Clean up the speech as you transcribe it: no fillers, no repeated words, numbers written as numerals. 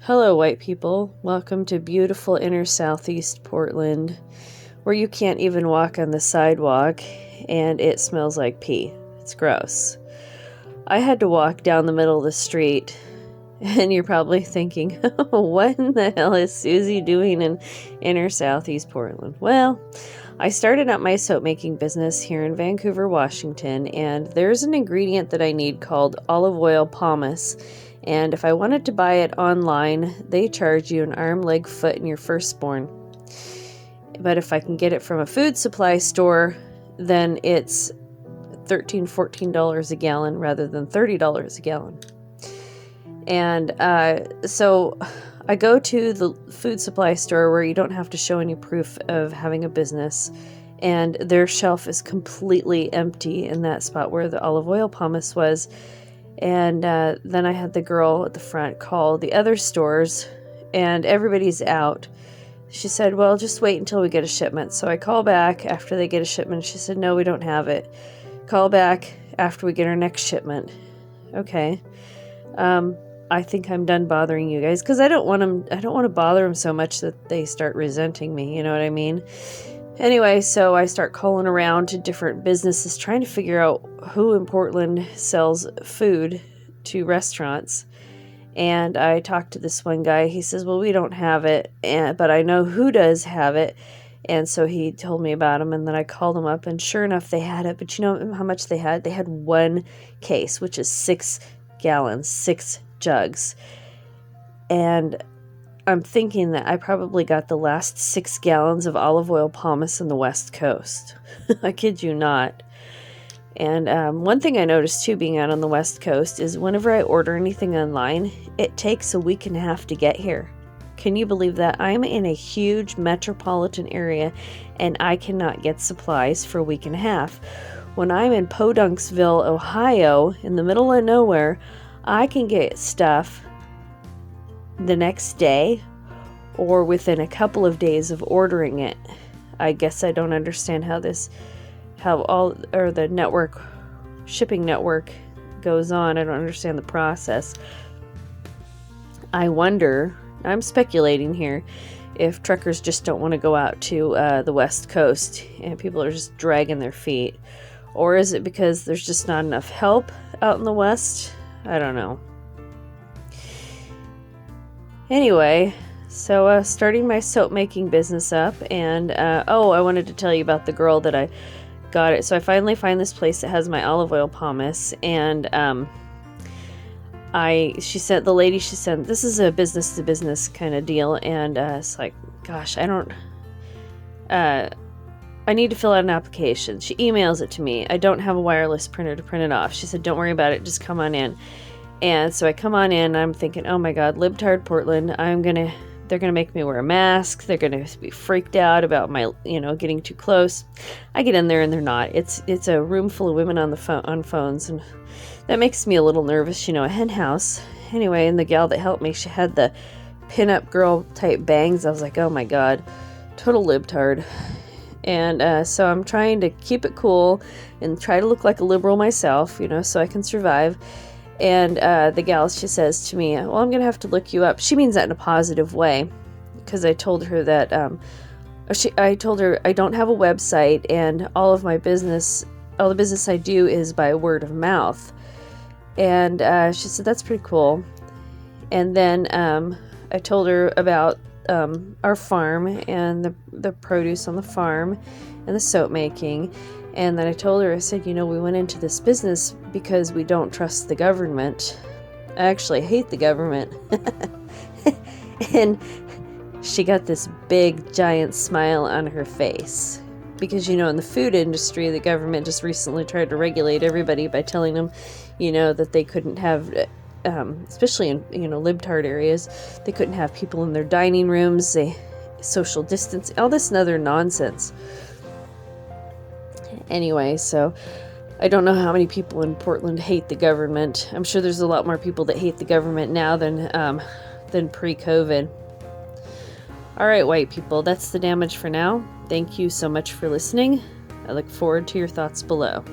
Hello, white people. Welcome to beautiful inner southeast Portland, where you can't even walk on the sidewalk and it smells like pee. It's gross. I had to walk down the middle of the street, and you're probably thinking, what in the hell is Susie doing in inner southeast Portland? Well, I started out my soap making business here in Vancouver, Washington, and there's an ingredient that I need called olive oil pomace. And if I wanted to buy it online, they charge you an arm, leg, foot, and your firstborn. But if I can get it from a food supply store, then it's $13, $14 a gallon rather than $30 a gallon. And so I go to the food supply store where you don't have to show any proof of having a business, and their shelf is completely empty in that spot where the olive oil pomace was. And then I had the girl at the front call the other stores, and everybody's out. She said, well, just wait until we get a shipment. So I call back after they get a shipment. She said, no, we don't have it. Call back after we get our next shipment. Okay. I think I'm done bothering you guys, because I don't want to bother them so much that they start resenting me. You know what I mean? Anyway, so I start calling around to different businesses trying to figure out who in Portland sells food to restaurants. And I talked to this one guy. He says, well, we don't have it, but I know who does have it. And so he told me about them, and then I called them up, and sure enough, they had it. But you know how much they had? They had one case, which is 6 gallons, 6 jugs. And I'm thinking that I probably got the last 6 gallons of olive oil pomace on the West Coast. I kid you not. And one thing I noticed too, being out on the West Coast, is whenever I order anything online, it takes a week and a half to get here. Can you believe that? I'm in a huge metropolitan area and I cannot get supplies for a week and a half. When I'm in Podunksville, Ohio, in the middle of nowhere, I can get stuff the next day or within a couple of days of ordering it. I guess I don't understand how the shipping network goes on. I don't understand the process. I wonder, I'm speculating here, if truckers just don't want to go out to the West Coast and people are just dragging their feet. Or is it because there's just not enough help out in the West? I don't know. Anyway, so starting my soap making business up, and I wanted to tell you about the girl that I got it. So I finally find this place that has my olive oil pomace, and she sent this is a business to business kind of deal, and it's like, gosh, I need to fill out an application. She emails it to me. I don't have a wireless printer to print it off. She said, don't worry about it, just come on in. And so I come on in, I'm thinking, oh my God, Libtard Portland, they're gonna make me wear a mask. They're gonna be freaked out about my, getting too close. I get in there and they're not. It's a room full of women on phones, and that makes me a little nervous, a hen house. Anyway, and the gal that helped me, she had the pin-up girl type bangs. I was like, oh my God, total libtard. And so I'm trying to keep it cool and try to look like a liberal myself, so I can survive. And the gal, she says to me, well, I'm going to have to look you up. She means that in a positive way, because I told her that, I told her I don't have a website, and all the business I do is by word of mouth. And she said, that's pretty cool. And then I told her about our farm and the produce on the farm and the soap making. And then I told her, I said, we went into this business because we don't trust the government. I actually hate the government. And she got this big, giant smile on her face. Because, in the food industry, the government just recently tried to regulate everybody by telling them, that they couldn't have, especially in, libtard areas, they couldn't have people in their dining rooms, social distance, all this and other nonsense. Anyway, so I don't know how many people in Portland hate the government. I'm sure there's a lot more people that hate the government now than pre-COVID. All right, white people, that's the damage for now. Thank you so much for listening. I look forward to your thoughts below.